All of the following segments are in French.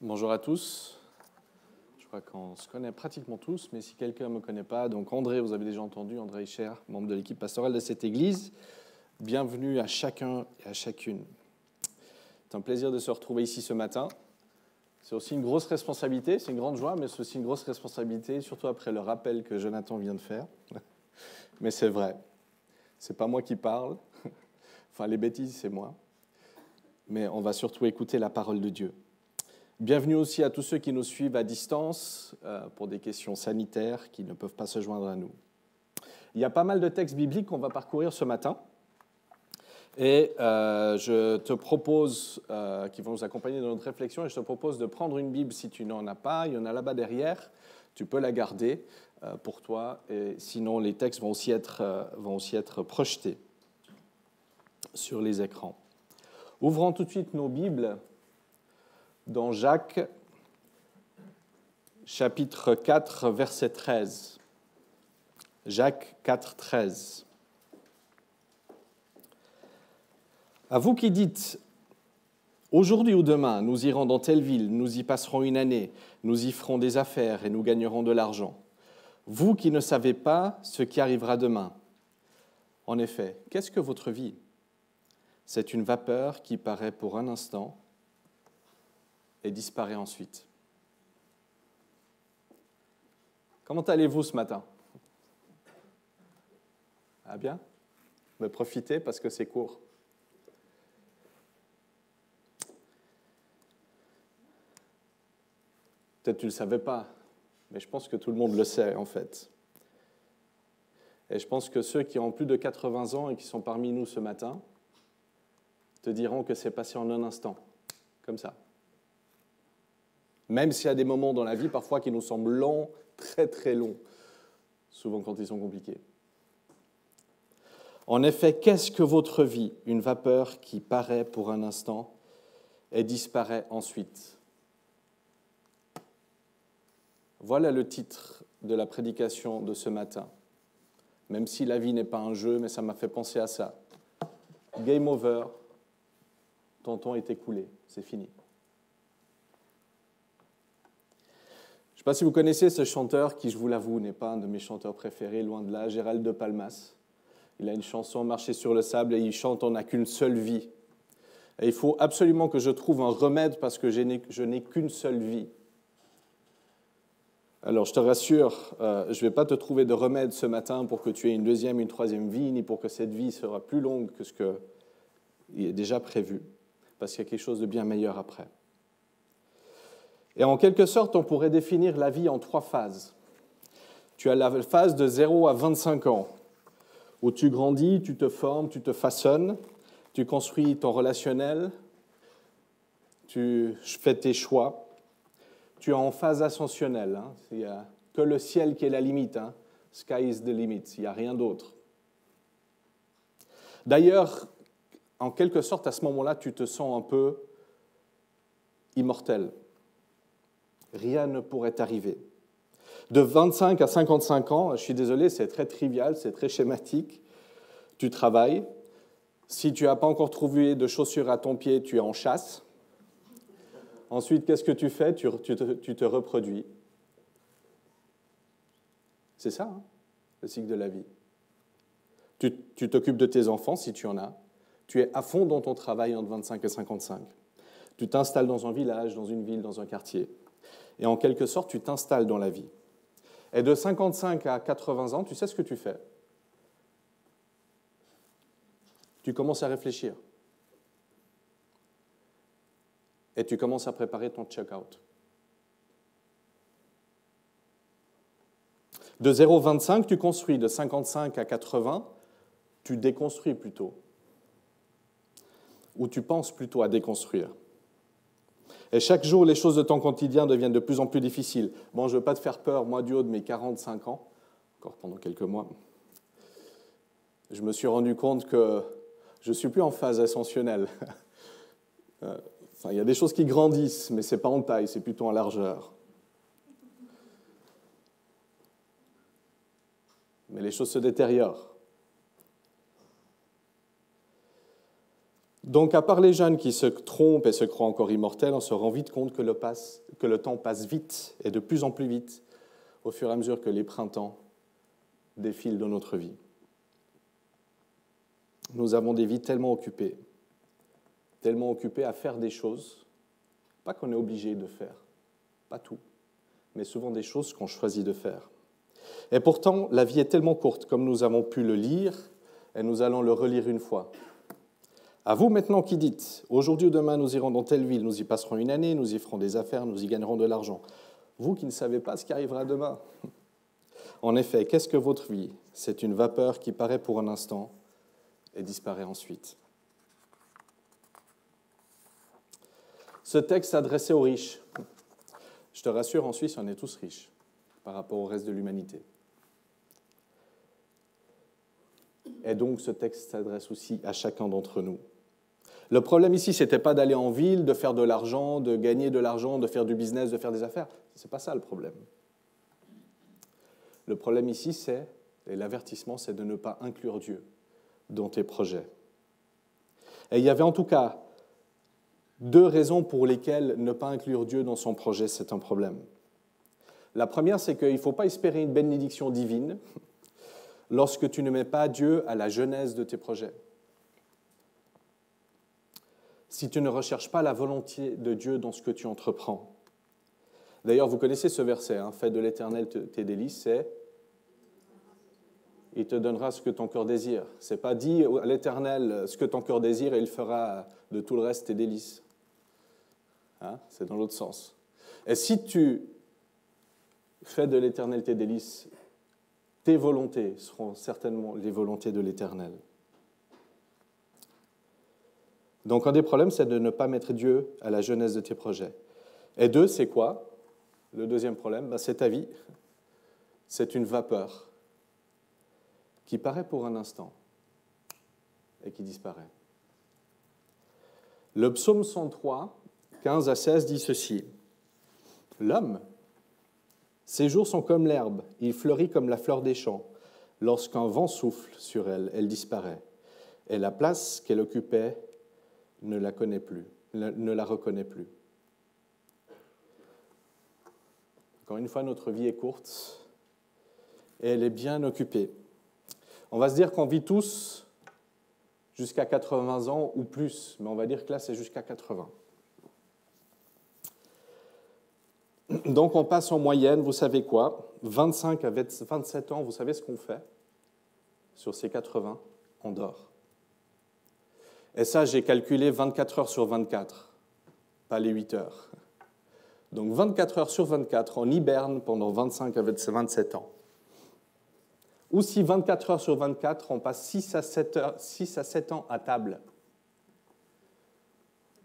Bonjour à tous. Je crois qu'on se connaît pratiquement tous, mais si quelqu'un ne me connaît pas, donc André, vous avez déjà entendu, André Eicher, membre de l'équipe pastorale de cette église. Bienvenue à chacun et à chacune. C'est un plaisir de se retrouver ici ce matin. C'est aussi une grosse responsabilité, c'est une grande joie, mais c'est aussi une grosse responsabilité, surtout après le rappel que Jonathan vient de faire. Mais c'est vrai, c'est pas moi qui parle, enfin les bêtises c'est moi, mais on va surtout écouter la parole de Dieu. Bienvenue aussi à tous ceux qui nous suivent à distance pour des questions sanitaires qui ne peuvent pas se joindre à nous. Il y a pas mal de textes bibliques qu'on va parcourir ce matin et je te propose, qui vont nous accompagner dans notre réflexion, et je te propose de prendre une Bible si tu n'en as pas. Il y en a là-bas derrière, tu peux la garder pour toi et sinon les textes vont aussi être projetés sur les écrans. Ouvrons tout de suite nos Bibles dans Jacques, chapitre 4, verset 13. Jacques 4, 13. À vous qui dites, aujourd'hui ou demain, nous irons dans telle ville, nous y passerons une année, nous y ferons des affaires et nous gagnerons de l'argent. Vous qui ne savez pas ce qui arrivera demain. En effet, qu'est-ce que votre vie ? C'est une vapeur qui paraît pour un instant et disparaît ensuite. Comment allez-vous ce matin ? Ah bien ? Mais profitez parce que c'est court. Peut-être que tu ne le savais pas, mais je pense que tout le monde le sait en fait. Et je pense que ceux qui ont plus de 80 ans et qui sont parmi nous ce matin te diront que c'est passé en un instant, comme ça. Même s'il y a des moments dans la vie, parfois, qui nous semblent longs, très très longs, souvent quand ils sont compliqués. En effet, qu'est-ce que votre vie ? Une vapeur qui paraît pour un instant et disparaît ensuite. Voilà le titre de la prédication de ce matin. Même si la vie n'est pas un jeu, mais ça m'a fait penser à ça. Game over, ton temps est écoulé, c'est fini. Je ne sais pas si vous connaissez ce chanteur qui, je vous l'avoue, n'est pas un de mes chanteurs préférés, loin de là, Gérald de Palmas. Il a une chanson « Marcher sur le sable » et il chante « On n'a qu'une seule vie ». Et il faut absolument que je trouve un remède parce que je n'ai qu'une seule vie. Alors je te rassure, je ne vais pas te trouver de remède ce matin pour que tu aies une deuxième, une troisième vie, ni pour que cette vie sera plus longue que ce qui est déjà prévu, parce qu'il y a quelque chose de bien meilleur après. Et en quelque sorte, on pourrait définir la vie en 3 phases. Tu as la phase de 0 à 25 ans, où tu grandis, tu te formes, tu te façonnes, tu construis ton relationnel, tu fais tes choix. Tu es en phase ascensionnelle. Il n'y a que le ciel qui est la limite. Sky is the limit. Il n'y a rien d'autre. D'ailleurs, en quelque sorte, à ce moment-là, tu te sens un peu immortel. Rien ne pourrait t'arriver. De 25 à 55 ans, je suis désolé, c'est très trivial, c'est très schématique. Tu travailles. Si tu n'as pas encore trouvé de chaussures à ton pied, tu es en chasse. Ensuite, qu'est-ce que tu fais ? Tu te reproduis. C'est ça, le cycle de la vie. Tu t'occupes de tes enfants, si tu en as. Tu es à fond dans ton travail entre 25 et 55. Tu t'installes dans un village, dans une ville, dans un quartier. Et en quelque sorte, tu t'installes dans la vie. Et de 55 à 80 ans, tu sais ce que tu fais ? Tu commences à réfléchir. Et tu commences à préparer ton check-out. De 0,25, tu construis. De 55 à 80, tu déconstruis plutôt. Ou tu penses plutôt à déconstruire. Et chaque jour, les choses de ton quotidien deviennent de plus en plus difficiles. Bon, je ne veux pas te faire peur, moi, du haut de mes 45 ans, encore pendant quelques mois, je me suis rendu compte que je ne suis plus en phase ascensionnelle. Enfin, il y a des choses qui grandissent, mais ce n'est pas en taille, c'est plutôt en largeur. Mais les choses se détériorent. Donc, à part les jeunes qui se trompent et se croient encore immortels, on se rend vite compte que le temps passe vite et de plus en plus vite au fur et à mesure que les printemps défilent dans notre vie. Nous avons des vies tellement occupées à faire des choses, pas qu'on est obligé de faire, pas tout, mais souvent des choses qu'on choisit de faire. Et pourtant, la vie est tellement courte, comme nous avons pu le lire, et nous allons le relire une fois. À vous maintenant qui dites, aujourd'hui ou demain nous irons dans telle ville, nous y passerons une année, nous y ferons des affaires, nous y gagnerons de l'argent. Vous qui ne savez pas ce qui arrivera demain. En effet, qu'est-ce que votre vie? C'est une vapeur qui paraît pour un instant et disparaît ensuite. Ce texte s'adressait aux riches. Je te rassure, en Suisse, on est tous riches par rapport au reste de l'humanité. Et donc, ce texte s'adresse aussi à chacun d'entre nous. Le problème ici, ce n'était pas d'aller en ville, de faire de l'argent, de gagner de l'argent, de faire du business, de faire des affaires. Ce n'est pas ça le problème. Le problème ici, et l'avertissement, c'est de ne pas inclure Dieu dans tes projets. Et il y avait en tout cas 2 raisons pour lesquelles ne pas inclure Dieu dans son projet, c'est un problème. La première, c'est qu'il ne faut pas espérer une bénédiction divine lorsque tu ne mets pas Dieu à la genèse de tes projets. Si tu ne recherches pas la volonté de Dieu dans ce que tu entreprends. D'ailleurs, vous connaissez ce verset, hein, « Fais de l'Éternel tes délices », c'est « Il te donnera ce que ton cœur désire ». Ce n'est pas dit à l'Éternel ce que ton cœur désire et il fera de tout le reste tes délices. Hein, c'est dans l'autre sens. Et si tu fais de l'Éternel tes délices, tes volontés seront certainement les volontés de l'Éternel. Donc, un des problèmes, c'est de ne pas mettre Dieu à la genèse de tes projets. Et 2, c'est quoi? Le deuxième problème, c'est ta vie. C'est une vapeur qui paraît pour un instant et qui disparaît. Le psaume 103, 15 à 16, dit ceci. « L'homme, ses jours sont comme l'herbe, il fleurit comme la fleur des champs. Lorsqu'un vent souffle sur elle, elle disparaît. Et la place qu'elle occupait ne la reconnaît plus. » Encore une fois, notre vie est courte et elle est bien occupée. On va se dire qu'on vit tous jusqu'à 80 ans ou plus, mais on va dire que là, c'est jusqu'à 80. Donc, on passe en moyenne, vous savez quoi, 25 à 27 ans, vous savez ce qu'on fait? Sur ces 80, on dort. Et ça, j'ai calculé 24 heures sur 24, pas les 8 heures. Donc 24 heures sur 24, on hiberne pendant 25 à 27 ans. Ou si 24 heures sur 24, on passe 6 à 7 ans à table.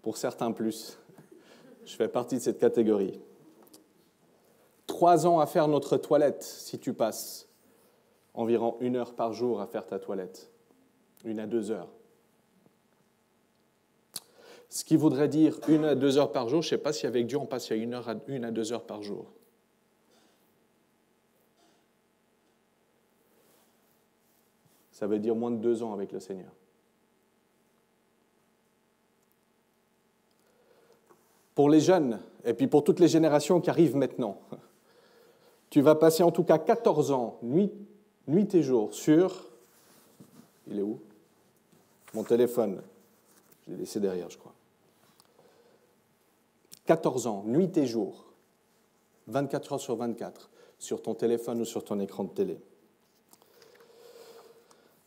Pour certains plus. Je fais partie de cette catégorie. 3 ans à faire notre toilette, si tu passes environ 1 heure par jour à faire ta toilette. 1 à 2 heures. Ce qui voudrait dire 1 à 2 heures par jour, je ne sais pas si avec Dieu on passe à 1 à 2 heures par jour. Ça veut dire moins de 2 ans avec le Seigneur. Pour les jeunes, et puis pour toutes les générations qui arrivent maintenant, tu vas passer en tout cas 14 ans, nuit et jour, sur... Il est où? Mon téléphone. Je l'ai laissé derrière, je crois. 14 ans, nuit et jour, 24 heures sur 24, sur ton téléphone ou sur ton écran de télé.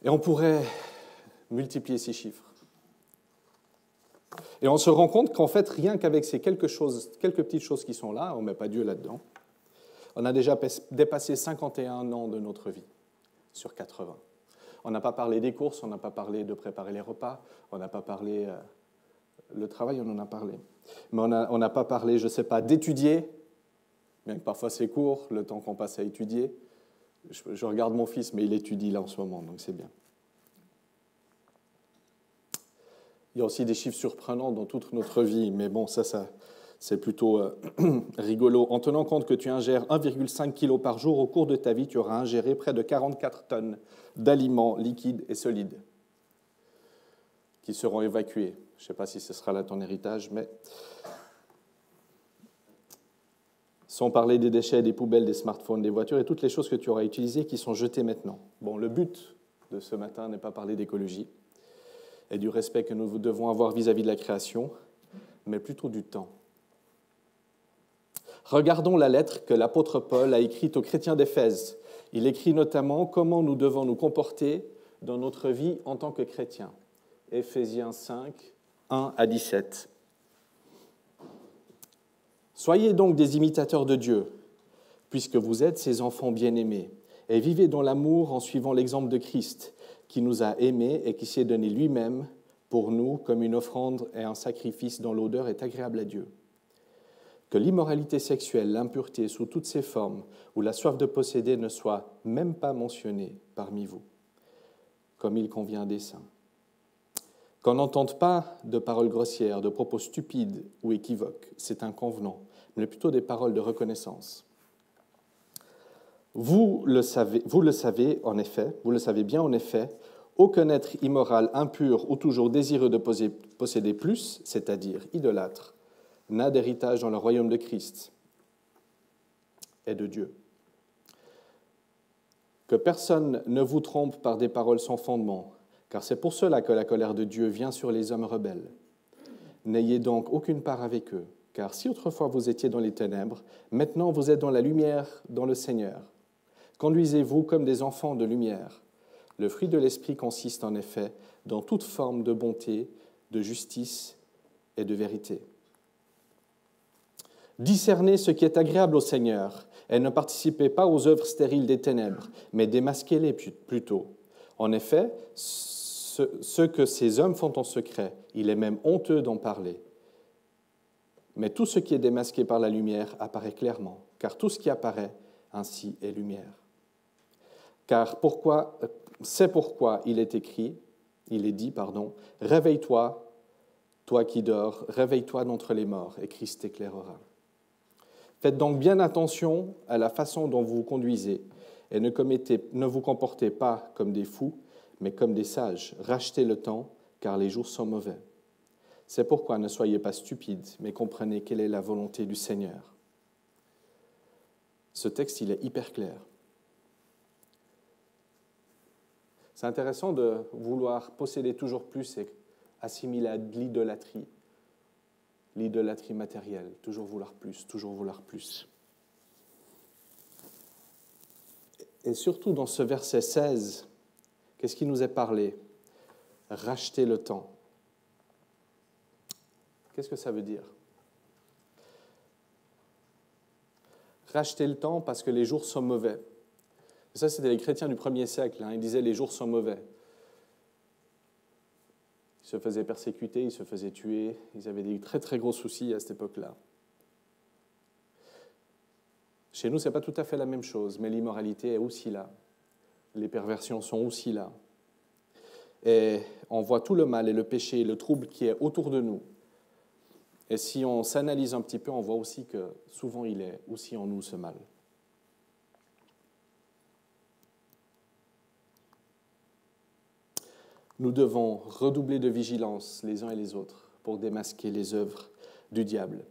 Et on pourrait multiplier ces chiffres. Et on se rend compte qu'en fait, rien qu'avec ces quelques petites choses qui sont là, on ne met pas Dieu là-dedans, on a déjà dépassé 51 ans de notre vie, sur 80. On n'a pas parlé des courses, on n'a pas parlé de préparer les repas, on n'a pas parlé... le travail, on en a parlé. Mais on n'a pas parlé, je ne sais pas, d'étudier, bien que parfois c'est court, le temps qu'on passe à étudier. Je regarde mon fils, mais il étudie là en ce moment, donc c'est bien. Il y a aussi des chiffres surprenants dans toute notre vie, mais bon, ça c'est plutôt rigolo. En tenant compte que tu ingères 1,5 kg par jour, au cours de ta vie, tu auras ingéré près de 44 tonnes d'aliments liquides et solides. qui seront évacués. Je ne sais pas si ce sera là ton héritage, mais sans parler des déchets, des poubelles, des smartphones, des voitures et toutes les choses que tu auras utilisées qui sont jetées maintenant. Bon, le but de ce matin n'est pas parler d'écologie et du respect que nous devons avoir vis-à-vis de la création, mais plutôt du temps. Regardons la lettre que l'apôtre Paul a écrite aux chrétiens d'Éphèse. Il écrit notamment comment nous devons nous comporter dans notre vie en tant que chrétiens. Éphésiens 5, 1 à 17. Soyez donc des imitateurs de Dieu, puisque vous êtes ses enfants bien-aimés, et vivez dans l'amour en suivant l'exemple de Christ, qui nous a aimés et qui s'est donné lui-même pour nous comme une offrande et un sacrifice dont l'odeur est agréable à Dieu. Que l'immoralité sexuelle, l'impureté sous toutes ses formes, ou la soif de posséder ne soit même pas mentionnée parmi vous, comme il convient des saints. Qu'on n'entende pas de paroles grossières, de propos stupides ou équivoques, c'est inconvenant, mais plutôt des paroles de reconnaissance. Vous le savez bien en effet, aucun être immoral, impur ou toujours désireux de posséder plus, c'est-à-dire idolâtre, n'a d'héritage dans le royaume de Christ et de Dieu. Que personne ne vous trompe par des paroles sans fondement, car c'est pour cela que la colère de Dieu vient sur les hommes rebelles. N'ayez donc aucune part avec eux, car si autrefois vous étiez dans les ténèbres, maintenant vous êtes dans la lumière dans le Seigneur. Conduisez-vous comme des enfants de lumière. Le fruit de l'Esprit consiste en effet dans toute forme de bonté, de justice et de vérité. Discernez ce qui est agréable au Seigneur et ne participez pas aux œuvres stériles des ténèbres, mais démasquez-les plutôt. En effet, ce que ces hommes font en secret, il est même honteux d'en parler. Mais tout ce qui est démasqué par la lumière apparaît clairement, car tout ce qui apparaît ainsi est lumière. C'est pourquoi il est dit, réveille-toi, toi qui dors, réveille-toi d'entre les morts, et Christ t'éclairera. Faites donc bien attention à la façon dont vous vous conduisez, et ne vous comportez pas comme des fous, mais comme des sages. Rachetez le temps, car les jours sont mauvais. C'est pourquoi ne soyez pas stupides, mais comprenez quelle est la volonté du Seigneur. Ce texte, il est hyper clair. C'est intéressant de vouloir posséder toujours plus et assimiler à de l'idolâtrie matérielle, toujours vouloir plus, toujours vouloir plus. Et surtout dans ce verset 16, qu'est-ce qui nous est parlé ? Racheter le temps. Qu'est-ce que ça veut dire ? Racheter le temps parce que les jours sont mauvais. Et ça, c'était les chrétiens du 1er siècle. Ils disaient les jours sont mauvais. Ils se faisaient persécuter, ils se faisaient tuer. Ils avaient des très très gros soucis à cette époque-là. Chez nous, ce n'est pas tout à fait la même chose, mais l'immoralité est aussi là. Les perversions sont aussi là. Et on voit tout le mal et le péché, le trouble qui est autour de nous. Et si on s'analyse un petit peu, on voit aussi que souvent il est aussi en nous ce mal. Nous devons redoubler de vigilance les uns et les autres pour démasquer les œuvres du diable.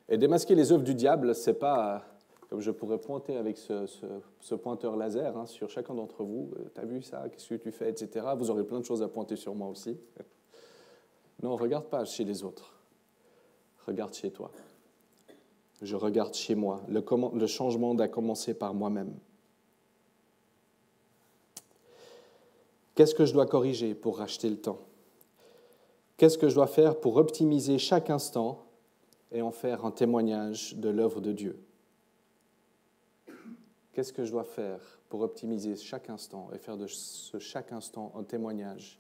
Et démasquer les œuvres du diable, ce n'est pas, comme je pourrais pointer avec ce pointeur laser sur chacun d'entre vous, « T'as vu ça? Qu'est-ce que tu fais ?» etc. Vous aurez plein de choses à pointer sur moi aussi. Non, regarde pas chez les autres. Regarde chez toi. Je regarde chez moi. Le changement doit commencer par moi-même. Qu'est-ce que je dois corriger pour racheter le temps ? Qu'est-ce que je dois faire pour optimiser chaque instant et en faire un témoignage de l'œuvre de Dieu ? Qu'est-ce que je dois faire pour optimiser chaque instant et faire de chaque instant un témoignage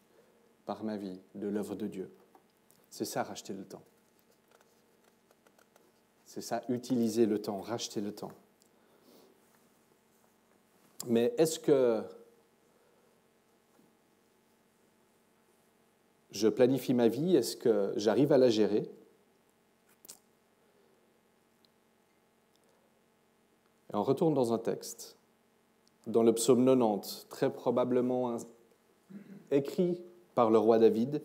par ma vie de l'œuvre de Dieu ? C'est ça, racheter le temps. C'est ça, utiliser le temps, racheter le temps. Mais est-ce que je planifie ma vie? Est-ce que j'arrive à la gérer? Et on retourne dans un texte, dans le psaume 90, très probablement écrit par le roi David,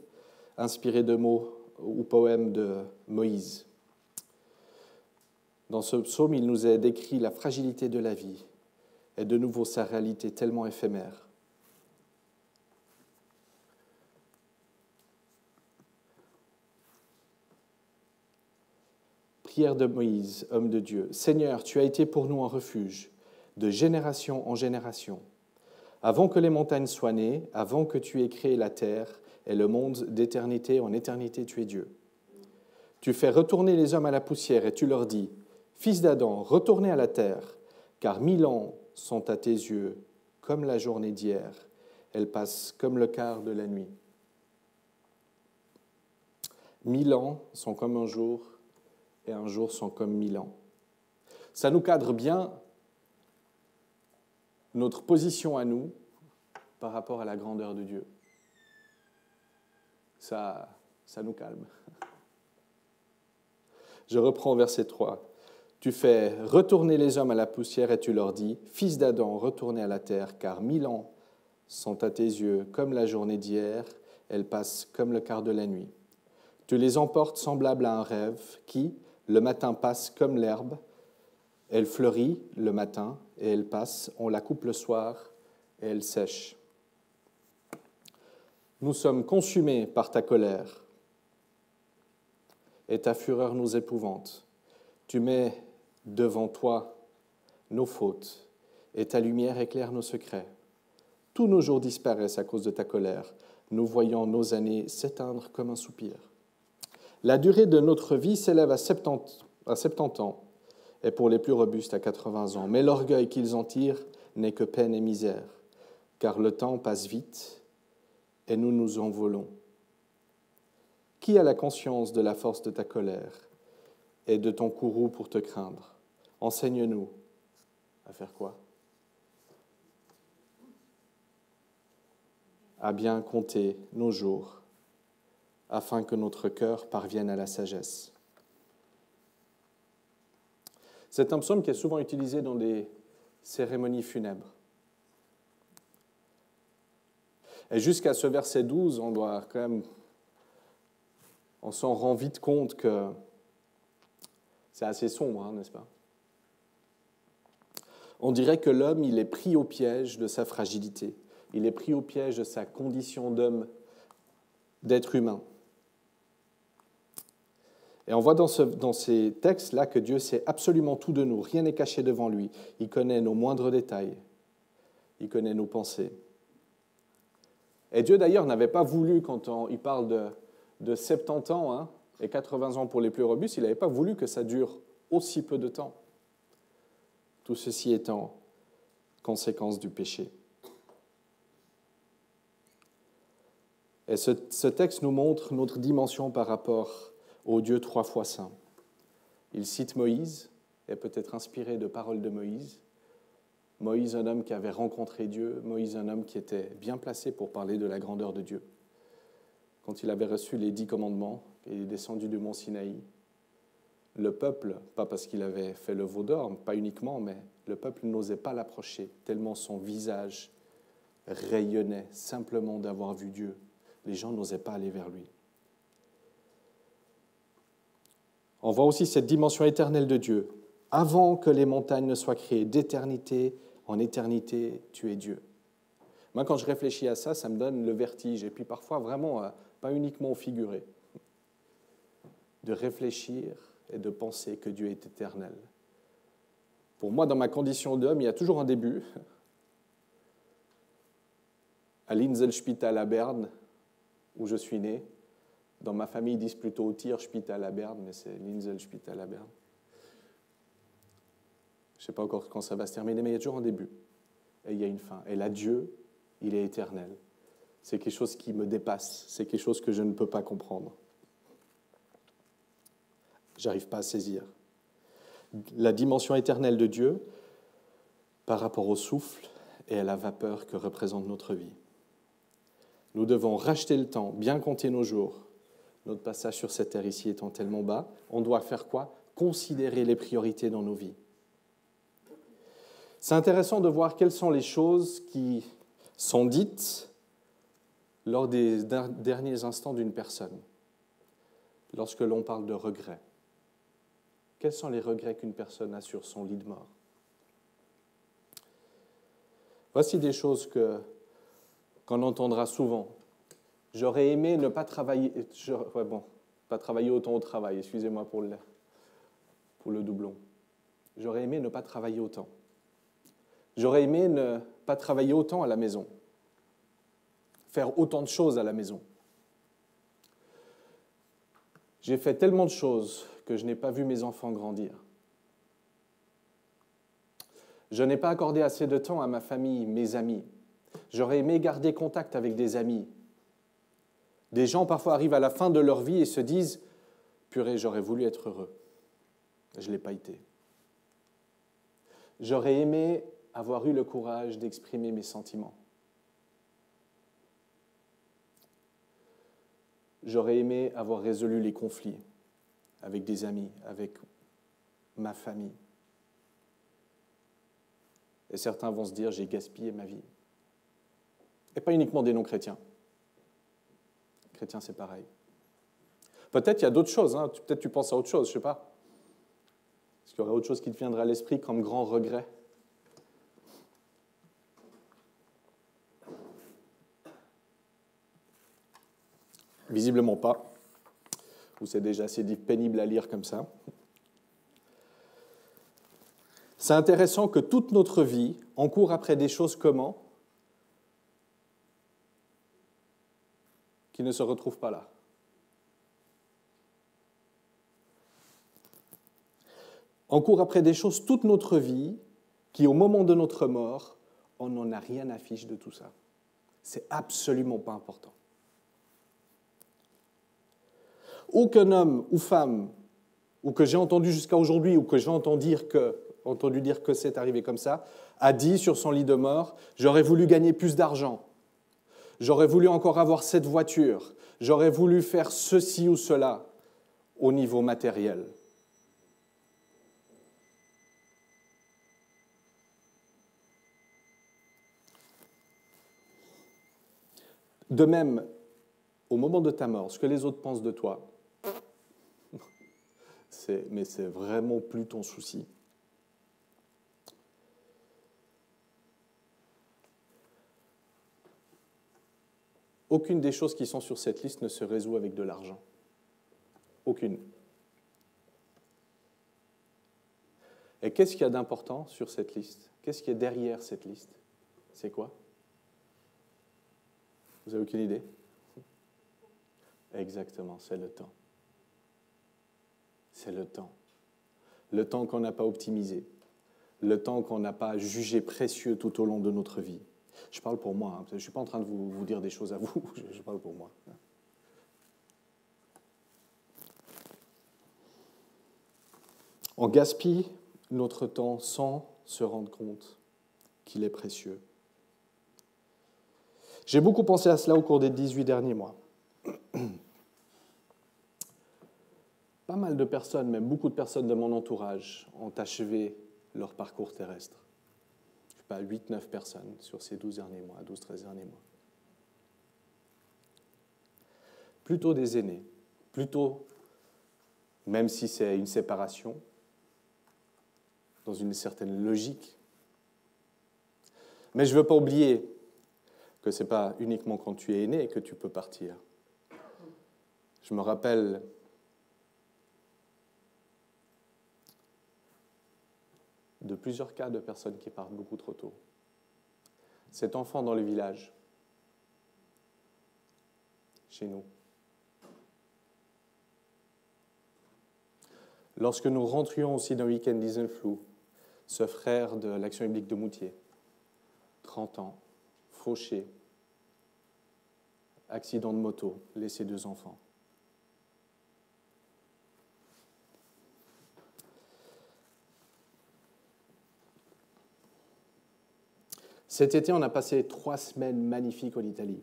inspiré de mots ou poèmes de Moïse. Dans ce psaume, il nous est décrit la fragilité de la vie et de nouveau sa réalité tellement éphémère. Prière de Moïse, homme de Dieu. Seigneur, tu as été pour nous un refuge, de génération en génération. Avant que les montagnes soient nées, avant que tu aies créé la terre et le monde d'éternité en éternité, tu es Dieu. Tu fais retourner les hommes à la poussière et tu leur dis, Fils d'Adam, retournez à la terre, car 1000 ans sont à tes yeux comme la journée d'hier. Elles passent comme le quart de la nuit. 1000 ans sont comme un jour et un jour sont comme 1000 ans. Ça nous cadre bien notre position à nous par rapport à la grandeur de Dieu. Ça nous calme. Je reprends verset 3. Tu fais retourner les hommes à la poussière et tu leur dis, Fils d'Adam, retournez à la terre, car 1000 ans sont à tes yeux comme la journée d'hier, elles passent comme le quart de la nuit. Tu les emportes semblables à un rêve qui, le matin, passe comme l'herbe, elle fleurit le matin et elle passe, on la coupe le soir et elle sèche. Nous sommes consumés par ta colère et ta fureur nous épouvante. Tu mets devant toi nos fautes, et ta lumière éclaire nos secrets. Tous nos jours disparaissent à cause de ta colère. Nous voyons nos années s'éteindre comme un soupir. La durée de notre vie s'élève à 70 ans, et pour les plus robustes à 80 ans. Mais l'orgueil qu'ils en tirent n'est que peine et misère, car le temps passe vite, et nous nous envolons. Qui a la conscience de la force de ta colère et de ton courroux pour te craindre? Enseigne-nous à faire quoi? À bien compter nos jours, afin que notre cœur parvienne à la sagesse. C'est un psaume qui est souvent utilisé dans des cérémonies funèbres. Et jusqu'à ce verset 12, on s'en rend vite compte que c'est assez sombre, n'est-ce pas? On dirait que l'homme, il est pris au piège de sa fragilité. Il est pris au piège de sa condition d'homme, d'être humain. Et on voit dans ces textes-là que Dieu sait absolument tout de nous. Rien n'est caché devant lui. Il connaît nos moindres détails. Il connaît nos pensées. Et Dieu, d'ailleurs, n'avait pas voulu, quand il parle de 70 ans et 80 ans pour les plus robustes, il n'avait pas voulu que ça dure aussi peu de temps. Tout ceci étant conséquence du péché. Et ce texte nous montre notre dimension par rapport au Dieu 3 fois saint. Il cite Moïse, et peut-être inspiré de paroles de Moïse. Moïse, un homme qui avait rencontré Dieu, Moïse, un homme qui était bien placé pour parler de la grandeur de Dieu. Quand il avait reçu les 10 commandements, il est descendu du mont Sinaï. Le peuple, pas parce qu'il avait fait le veau d'or, pas uniquement, mais le peuple n'osait pas l'approcher, tellement son visage rayonnait simplement d'avoir vu Dieu. Les gens n'osaient pas aller vers lui. On voit aussi cette dimension éternelle de Dieu. Avant que les montagnes ne soient créées, d'éternité en éternité, tu es Dieu. Moi, quand je réfléchis à ça, ça me donne le vertige. Et puis parfois, vraiment, pas uniquement au figuré, de réfléchir et de penser que Dieu est éternel. Pour moi, dans ma condition d'homme, il y a toujours un début. À l'Inselspital à Berne, où je suis né. Dans ma famille, ils disent plutôt Tierspital à Berne, mais c'est l'Inselspital à Berne. Je ne sais pas encore quand ça va se terminer, mais il y a toujours un début. Et il y a une fin. Et là, Dieu, il est éternel. C'est quelque chose qui me dépasse. C'est quelque chose que je ne peux pas comprendre. J'arrive pas à saisir. La dimension éternelle de Dieu par rapport au souffle et à la vapeur que représente notre vie. Nous devons racheter le temps, bien compter nos jours. Notre passage sur cette terre ici étant tellement bas, on doit faire quoi? Considérer les priorités dans nos vies. C'est intéressant de voir quelles sont les choses qui sont dites lors des derniers instants d'une personne, lorsque l'on parle de regrets? Quels sont les regrets qu'une personne a sur son lit de mort? Voici des choses qu'on entendra souvent. J'aurais aimé ne pas travailler... pas travailler autant au travail, excusez-moi pour le doublon. J'aurais aimé ne pas travailler autant. J'aurais aimé ne pas travailler autant à la maison. Faire autant de choses à la maison. J'ai fait tellement de choses que je n'ai pas vu mes enfants grandir. Je n'ai pas accordé assez de temps à ma famille, mes amis. J'aurais aimé garder contact avec des amis. Des gens parfois arrivent à la fin de leur vie et se disent « Purée, j'aurais voulu être heureux. Je ne l'ai pas été. » J'aurais aimé avoir eu le courage d'exprimer mes sentiments. J'aurais aimé avoir résolu les conflits avec des amis, avec ma famille. Et certains vont se dire, j'ai gaspillé ma vie. Et pas uniquement des non-chrétiens. Chrétiens, c'est pareil. Peut-être il y a d'autres choses, hein. Peut-être tu penses à autre chose, je ne sais pas. Est-ce qu'il y aurait autre chose qui te viendrait à l'esprit comme grand regret? Visiblement pas. Ou c'est déjà assez pénible à lire comme ça. C'est intéressant que toute notre vie, on court après des choses comment? Qui ne se retrouvent pas là. On court après des choses toute notre vie qui, au moment de notre mort, on n'en a rien à fiche de tout ça. C'est absolument pas important. Aucun homme ou femme, ou que j'ai entendu jusqu'à aujourd'hui, ou que j'ai entendu dire que c'est arrivé comme ça, a dit sur son lit de mort, « J'aurais voulu gagner plus d'argent, j'aurais voulu encore avoir cette voiture, j'aurais voulu faire ceci ou cela au niveau matériel. » De même, au moment de ta mort, ce que les autres pensent de toi, mais c'est vraiment plus ton souci. Aucune des choses qui sont sur cette liste ne se résout avec de l'argent. Aucune. Et qu'est-ce qu'il y a d'important sur cette liste? Qu'est-ce qui est derrière cette liste? C'est quoi? Vous n'avez aucune idée? Exactement, c'est le temps. C'est le temps. Le temps qu'on n'a pas optimisé. Le temps qu'on n'a pas jugé précieux tout au long de notre vie. Je parle pour moi, hein. Je ne suis pas en train de vous dire des choses à vous, je parle pour moi. On gaspille notre temps sans se rendre compte qu'il est précieux. J'ai beaucoup pensé à cela au cours des 18 derniers mois. Pas mal de personnes, même beaucoup de personnes de mon entourage, ont achevé leur parcours terrestre. Je ne sais pas, 8-9 personnes sur ces 12 derniers mois, 12-13 derniers mois. Plutôt des aînés, plutôt, même si c'est une séparation, dans une certaine logique. Mais je ne veux pas oublier que ce n'est pas uniquement quand tu es aîné que tu peux partir. Je me rappelle de plusieurs cas de personnes qui partent beaucoup trop tôt. Cet enfant dans le village, chez nous. Lorsque nous rentrions aussi d'un week-end d'Isenflou, ce frère de l'Action biblique de Moutier, 30 ans, fauché, accident de moto, laissé 2 enfants. Cet été, on a passé 3 semaines magnifiques en Italie.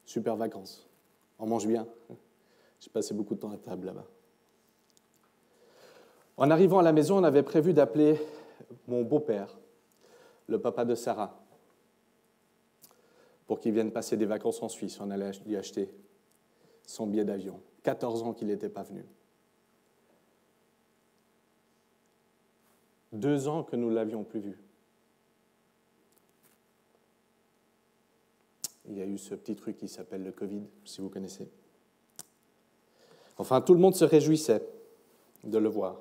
Super vacances. On mange bien. J'ai passé beaucoup de temps à table là-bas. En arrivant à la maison, on avait prévu d'appeler mon beau-père, le papa de Sarah. pour qu'il vienne passer des vacances en Suisse. On allait lui acheter son billet d'avion. 14 ans qu'il n'était pas venu. 2 ans que nous ne l'avions plus vu. Il y a eu ce petit truc qui s'appelle le Covid, si vous connaissez. Enfin, tout le monde se réjouissait de le voir.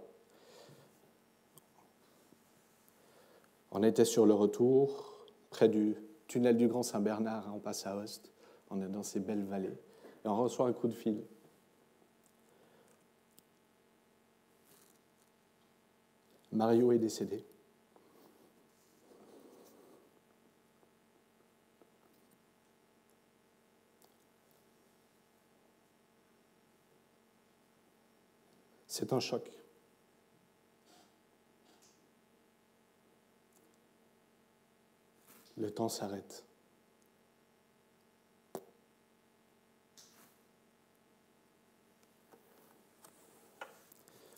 On était sur le retour, près du tunnel du Grand Saint-Bernard, on passe à Ost, on est dans ces belles vallées, et on reçoit un coup de fil. Mario est décédé. C'est un choc. Le temps s'arrête.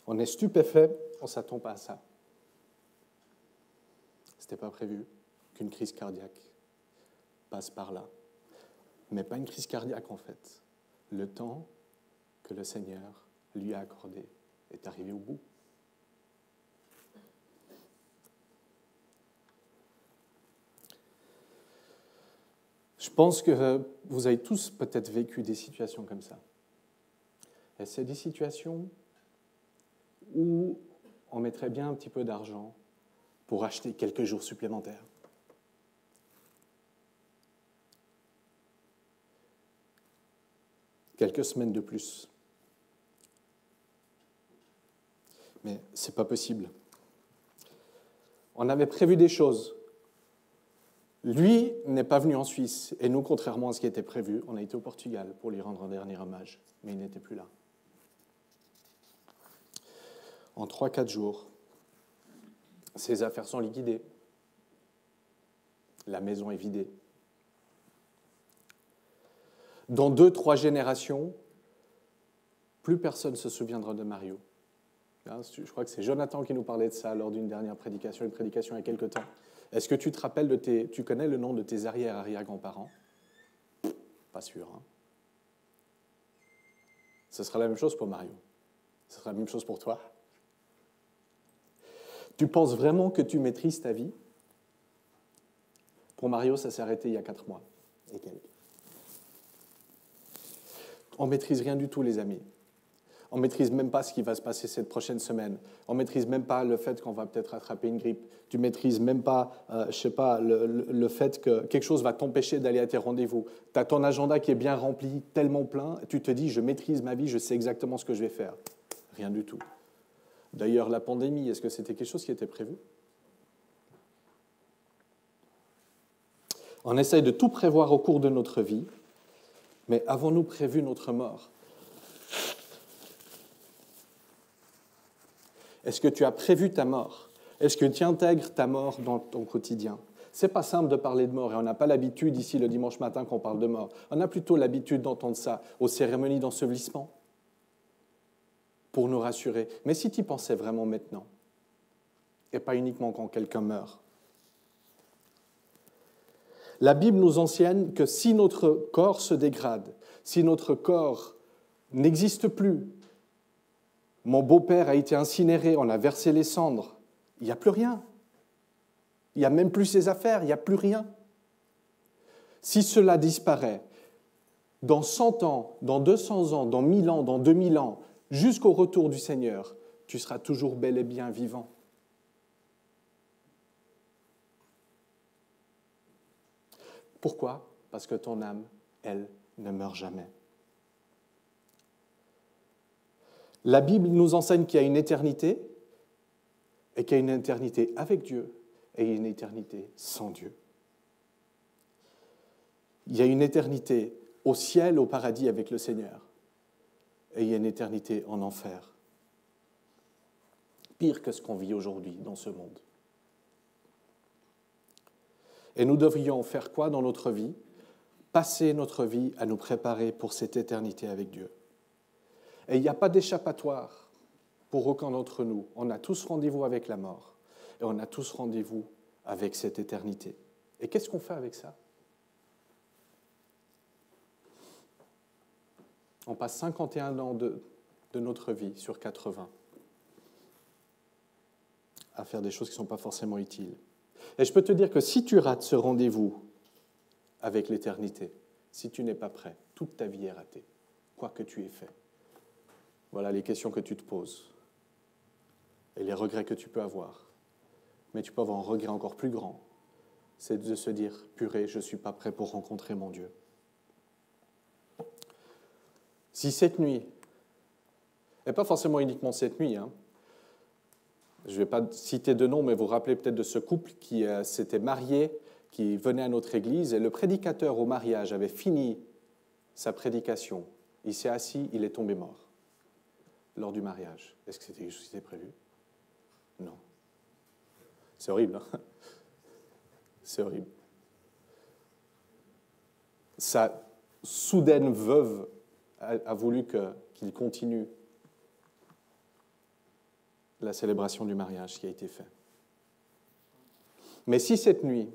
On est stupéfait, on ne s'attend pas à ça. Ce n'était pas prévu qu'une crise cardiaque passe par là. Mais pas une crise cardiaque en fait. Le temps que le Seigneur lui a accordé est arrivé au bout. Je pense que vous avez tous peut-être vécu des situations comme ça. Et c'est des situations où on mettrait bien un petit peu d'argent pour acheter quelques jours supplémentaires. Quelques semaines de plus. Mais ce n'est pas possible. On avait prévu des choses. Lui n'est pas venu en Suisse, et nous, contrairement à ce qui était prévu, on a été au Portugal pour lui rendre un dernier hommage, mais il n'était plus là. En 3-4 jours, ses affaires sont liquidées. La maison est vidée. Dans 2-3 générations, plus personne ne se souviendra de Mario. Je crois que c'est Jonathan qui nous parlait de ça lors d'une dernière prédication, une prédication il y a quelque temps. Est-ce que tu te rappelles tu connais le nom de tes arrière-arrière-grands-parents? Pas sûr. Hein? Ce sera la même chose pour Mario. Ce sera la même chose pour toi. Tu penses vraiment que tu maîtrises ta vie? Pour Mario, ça s'est arrêté il y a 4 mois et quelques. On ne maîtrise rien du tout, les amis. On ne maîtrise même pas ce qui va se passer cette prochaine semaine. On ne maîtrise même pas le fait qu'on va peut-être attraper une grippe. Tu ne maîtrises même pas, le fait que quelque chose va t'empêcher d'aller à tes rendez-vous. Tu as ton agenda qui est bien rempli, tellement plein, tu te dis, je maîtrise ma vie, je sais exactement ce que je vais faire. Rien du tout. D'ailleurs, la pandémie, est-ce que c'était quelque chose qui était prévu? On essaye de tout prévoir au cours de notre vie, mais avons-nous prévu notre mort? Est-ce que tu as prévu ta mort? Est-ce que tu intègres ta mort dans ton quotidien? C'est pas simple de parler de mort et on n'a pas l'habitude ici le dimanche matin qu'on parle de mort. On a plutôt l'habitude d'entendre ça aux cérémonies d'ensevelissement pour nous rassurer. Mais si tu y pensais vraiment maintenant, et pas uniquement quand quelqu'un meurt. La Bible nous enseigne que si notre corps se dégrade, si notre corps n'existe plus, mon beau-père a été incinéré, on a versé les cendres, il n'y a plus rien. Il n'y a même plus ses affaires, il n'y a plus rien. Si cela disparaît, dans 100 ans, dans 200 ans, dans 1000 ans, dans 2000 ans, jusqu'au retour du Seigneur, tu seras toujours bel et bien vivant. Pourquoi? Parce que ton âme, elle, ne meurt jamais. La Bible nous enseigne qu'il y a une éternité et qu'il y a une éternité avec Dieu et une éternité sans Dieu. Il y a une éternité au ciel, au paradis avec le Seigneur et il y a une éternité en enfer. Pire que ce qu'on vit aujourd'hui dans ce monde. Et nous devrions faire quoi dans notre vie? Passer notre vie à nous préparer pour cette éternité avec Dieu. Et il n'y a pas d'échappatoire pour aucun d'entre nous. On a tous rendez-vous avec la mort. Et on a tous rendez-vous avec cette éternité. Et qu'est-ce qu'on fait avec ça? On passe 51 ans de notre vie sur 80 à faire des choses qui ne sont pas forcément utiles. Et je peux te dire que si tu rates ce rendez-vous avec l'éternité, si tu n'es pas prêt, toute ta vie est ratée, quoi que tu aies fait. Voilà les questions que tu te poses et les regrets que tu peux avoir. Mais tu peux avoir un regret encore plus grand, c'est de se dire, purée, je ne suis pas prêt pour rencontrer mon Dieu. Si cette nuit, et pas forcément uniquement cette nuit, je ne vais pas citer de nom, mais vous vous rappelez peut-être de ce couple qui s'était marié, qui venait à notre église, et le prédicateur au mariage avait fini sa prédication. Il s'est assis, il est tombé mort lors du mariage. Est-ce que c'était quelque chose qui était prévu? Non. C'est horrible, hein? C'est horrible. Sa soudaine veuve a voulu qu'il continue la célébration du mariage qui a été fait. Mais si cette nuit,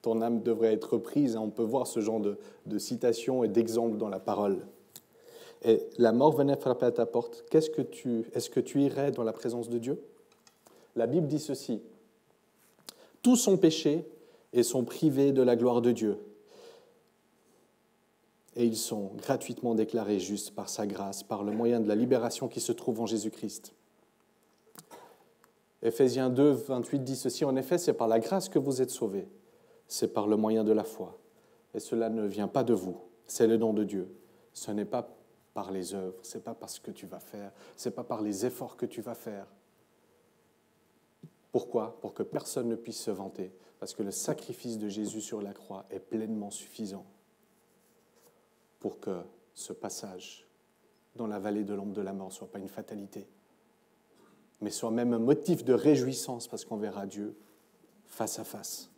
ton âme devrait être prise, on peut voir ce genre de citations et d'exemples dans la parole, et la mort venait frapper à ta porte, est-ce que tu irais dans la présence de Dieu? La Bible dit ceci, « Tous ont péché et sont privés de la gloire de Dieu. Et ils sont gratuitement déclarés justes par sa grâce, par le moyen de la libération qui se trouve en Jésus-Christ. » Éphésiens 2, 28 dit ceci, « En effet, c'est par la grâce que vous êtes sauvés, c'est par le moyen de la foi. Et cela ne vient pas de vous, c'est le don de Dieu. Ce n'est pas par les œuvres, ce n'est pas par ce que tu vas faire, ce n'est pas par les efforts que tu vas faire. » Pourquoi? Pour que personne ne puisse se vanter, parce que le sacrifice de Jésus sur la croix est pleinement suffisant pour que ce passage dans la vallée de l'ombre de la mort ne soit pas une fatalité, mais soit même un motif de réjouissance parce qu'on verra Dieu face à face.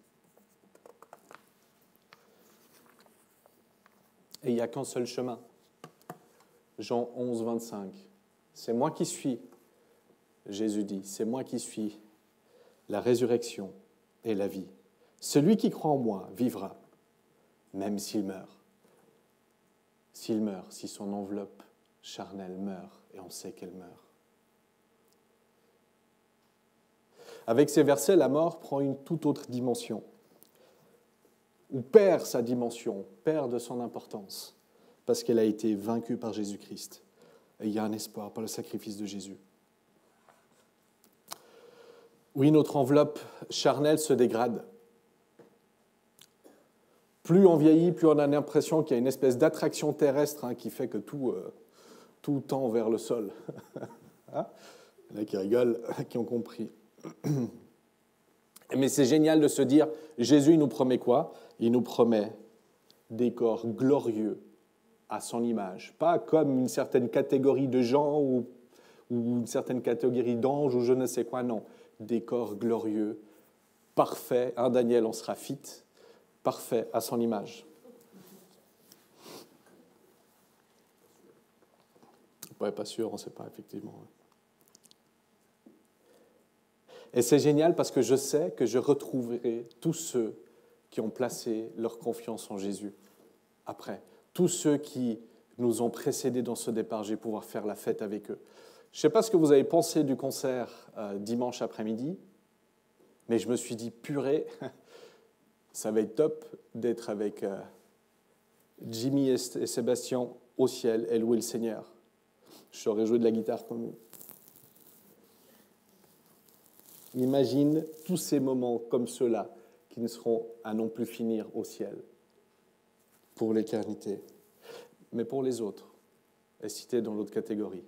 Et il n'y a qu'un seul chemin. Jean 11, 25. C'est moi qui suis, Jésus dit, c'est moi qui suis la résurrection et la vie. Celui qui croit en moi vivra, même s'il meurt. S'il meurt, si son enveloppe charnelle meurt, et on sait qu'elle meurt. Avec ces versets, la mort prend une toute autre dimension, ou perd sa dimension, perd de son importance, parce qu'elle a été vaincue par Jésus-Christ. Et il y a un espoir par le sacrifice de Jésus. Oui, notre enveloppe charnelle se dégrade. Plus on vieillit, plus on a l'impression qu'il y a une espèce d'attraction terrestre qui fait que tout tend vers le sol. Il y en a qui rigolent, qui ont compris. Mais c'est génial de se dire, Jésus, il nous promet quoi? Il nous promet des corps glorieux à son image. Pas comme une certaine catégorie de gens ou une certaine catégorie d'anges ou je ne sais quoi, non. Des corps glorieux, parfaits. Daniel, on sera fit, parfait à son image. Ouais, pas sûr, on ne sait pas, effectivement. Et c'est génial parce que je sais que je retrouverai tous ceux qui ont placé leur confiance en Jésus après. Tous ceux qui nous ont précédés dans ce départ, je vais pouvoir faire la fête avec eux. Je ne sais pas ce que vous avez pensé du concert dimanche après-midi, mais je me suis dit, purée, ça va être top d'être avec Jimmy et Sébastien au ciel et louer le Seigneur. Je saurais jouer de la guitare comme eux. Imagine tous ces moments comme ceux-là qui ne seront à non plus finir au ciel pour l'éternité. Mais pour les autres, et cités dans l'autre catégorie,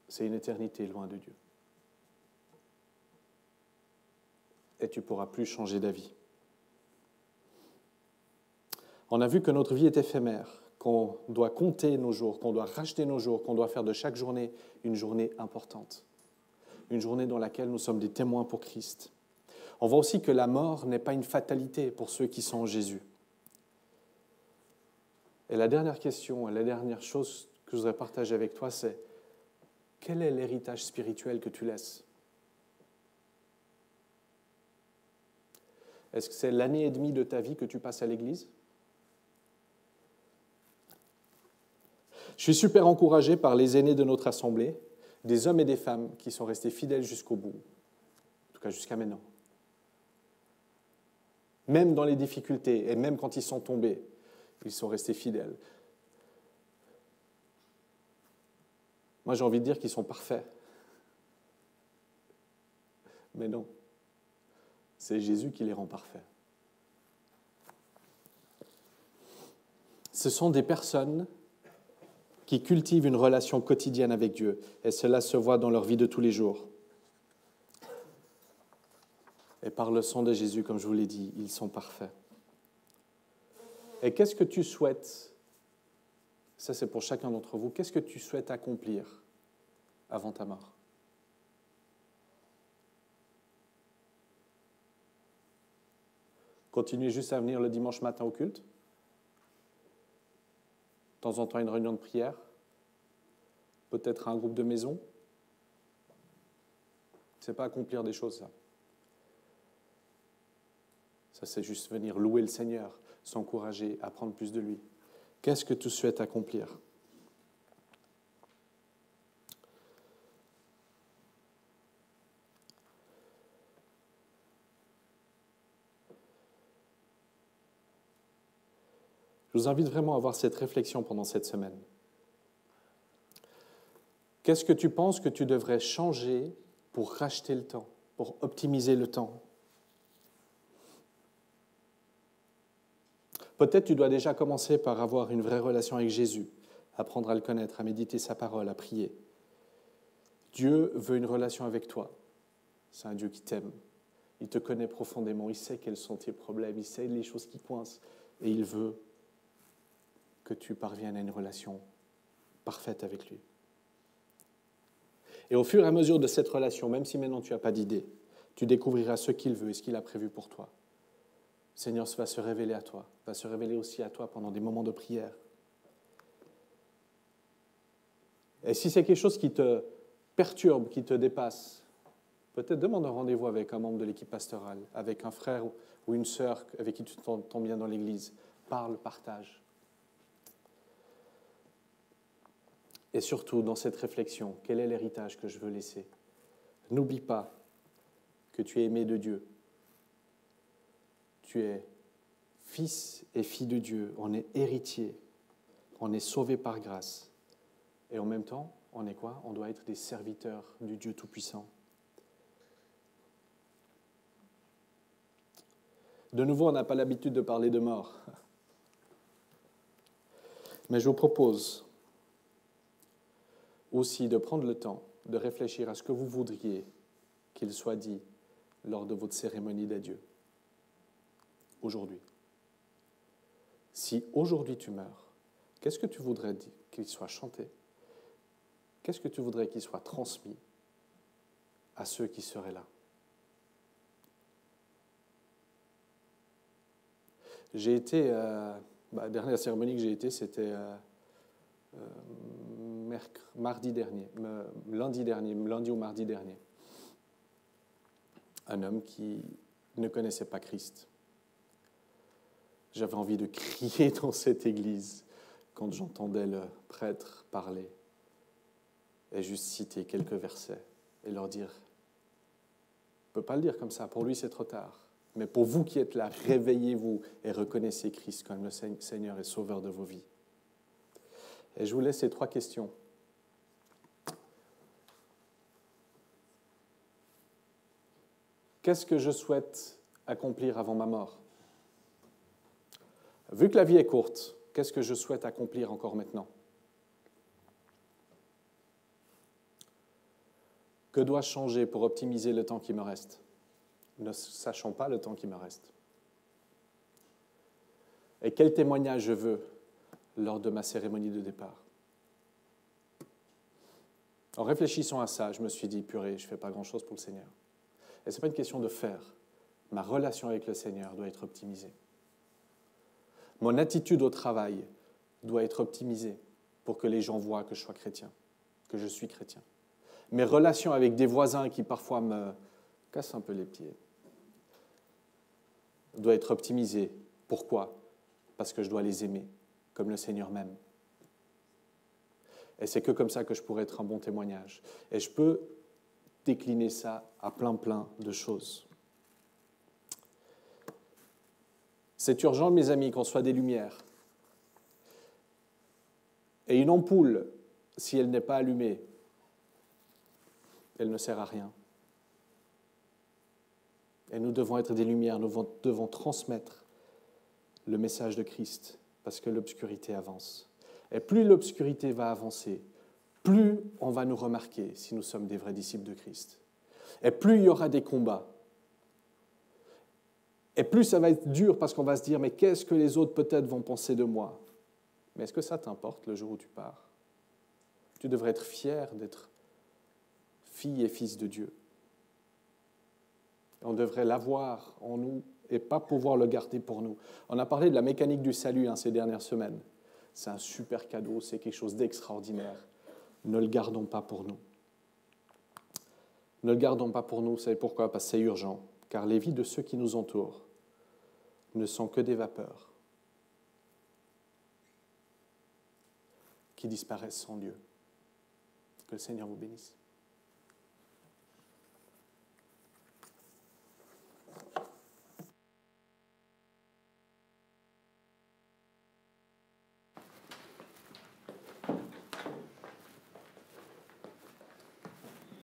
c'est une éternité loin de Dieu. Et tu ne pourras plus changer d'avis. On a vu que notre vie est éphémère, qu'on doit compter nos jours, qu'on doit racheter nos jours, qu'on doit faire de chaque journée une journée importante. Une journée dans laquelle nous sommes des témoins pour Christ. On voit aussi que la mort n'est pas une fatalité pour ceux qui sont en Jésus. Et la dernière question, la dernière chose que je voudrais partager avec toi, c'est quel est l'héritage spirituel que tu laisses? Est-ce que c'est l'année et demie de ta vie que tu passes à l'église? Je suis super encouragé par les aînés de notre assemblée, des hommes et des femmes qui sont restés fidèles jusqu'au bout, en tout cas jusqu'à maintenant. Même dans les difficultés et même quand ils sont tombés, ils sont restés fidèles. Moi, j'ai envie de dire qu'ils sont parfaits. Mais non, c'est Jésus qui les rend parfaits. Ce sont des personnes qui cultivent une relation quotidienne avec Dieu, et cela se voit dans leur vie de tous les jours. Et par le sang de Jésus, comme je vous l'ai dit, ils sont parfaits. Et qu'est-ce que tu souhaites, ça c'est pour chacun d'entre vous, qu'est-ce que tu souhaites accomplir avant ta mort? Continuer juste à venir le dimanche matin au culte? De temps en temps, une réunion de prière? Peut-être un groupe de maison? Ce n'est pas accomplir des choses, ça. Ça, c'est juste venir louer le Seigneur, s'encourager, apprendre plus de lui. Qu'est-ce que tu souhaites accomplir? Je vous invite vraiment à avoir cette réflexion pendant cette semaine. Qu'est-ce que tu penses que tu devrais changer pour racheter le temps, pour optimiser le temps? Peut-être tu dois déjà commencer par avoir une vraie relation avec Jésus, apprendre à le connaître, à méditer sa parole, à prier. Dieu veut une relation avec toi. C'est un Dieu qui t'aime. Il te connaît profondément. Il sait quels sont tes problèmes. Il sait les choses qui coincent. Et il veut que tu parviennes à une relation parfaite avec lui. Et au fur et à mesure de cette relation, même si maintenant tu n'as pas d'idée, tu découvriras ce qu'il veut et ce qu'il a prévu pour toi. Le Seigneur va se révéler à toi, va se révéler aussi à toi pendant des moments de prière. Et si c'est quelque chose qui te perturbe, qui te dépasse, peut-être demande un rendez-vous avec un membre de l'équipe pastorale, avec un frère ou une sœur avec qui tu t'entends bien dans l'église. Parle, partage. Et surtout, dans cette réflexion, quel est l'héritage que je veux laisser? N'oublie pas que tu es aimé de Dieu. Tu es fils et fille de Dieu. On est héritier. On est sauvé par grâce. Et en même temps, on est quoi? On doit être des serviteurs du Dieu Tout-Puissant. De nouveau, on n'a pas l'habitude de parler de mort. Mais je vous propose aussi de prendre le temps de réfléchir à ce que vous voudriez qu'il soit dit lors de votre cérémonie d'adieu. Aujourd'hui. Si aujourd'hui tu meurs, qu'est-ce que tu voudrais qu'il soit chanté? Qu'est-ce que tu voudrais qu'il soit transmis à ceux qui seraient là? J'ai été, la dernière cérémonie que j'ai été, c'était lundi ou mardi dernier. Un homme qui ne connaissait pas Christ. J'avais envie de crier dans cette église quand j'entendais le prêtre parler et juste citer quelques versets et leur dire, je ne peux pas le dire comme ça, pour lui c'est trop tard, mais pour vous qui êtes là, réveillez-vous et reconnaissez Christ comme le Seigneur et Sauveur de vos vies. Et je vous laisse ces 3 questions. Qu'est-ce que je souhaite accomplir avant ma mort? Vu que la vie est courte, qu'est-ce que je souhaite accomplir encore maintenant? Que dois-je changer pour optimiser le temps qui me reste, ne sachant pas le temps qui me reste? Et quel témoignage je veux lors de ma cérémonie de départ? En réfléchissant à ça, je me suis dit, purée, je ne fais pas grand-chose pour le Seigneur. Et ce n'est pas une question de faire. Ma relation avec le Seigneur doit être optimisée. Mon attitude au travail doit être optimisée pour que les gens voient que je sois chrétien, que je suis chrétien. Mes relations avec des voisins qui parfois me cassent un peu les pieds doivent être optimisées. Pourquoi? Parce que je dois les aimer, comme le Seigneur m'aime. Et c'est que comme ça que je pourrais être un bon témoignage. Et je peux décliner ça à plein de choses. C'est urgent, mes amis, qu'on soit des lumières. Et une ampoule, si elle n'est pas allumée, elle ne sert à rien. Et nous devons être des lumières, nous devons transmettre le message de Christ, parce que l'obscurité avance. Et plus l'obscurité va avancer, plus on va nous remarquer si nous sommes des vrais disciples de Christ. Et plus il y aura des combats. Et plus ça va être dur parce qu'on va se dire « Mais qu'est-ce que les autres peut-être vont penser de moi ?» Mais est-ce que ça t'importe le jour où tu pars? Tu devrais être fier d'être fille et fils de Dieu. On devrait l'avoir en nous et pas pouvoir le garder pour nous. On a parlé de la mécanique du salut ces dernières semaines. C'est un super cadeau, c'est quelque chose d'extraordinaire. Ne le gardons pas pour nous. Ne le gardons pas pour nous, vous savez pourquoi? Parce que c'est urgent. Car les vies de ceux qui nous entourent ne sont que des vapeurs qui disparaissent sans Dieu. Que le Seigneur vous bénisse.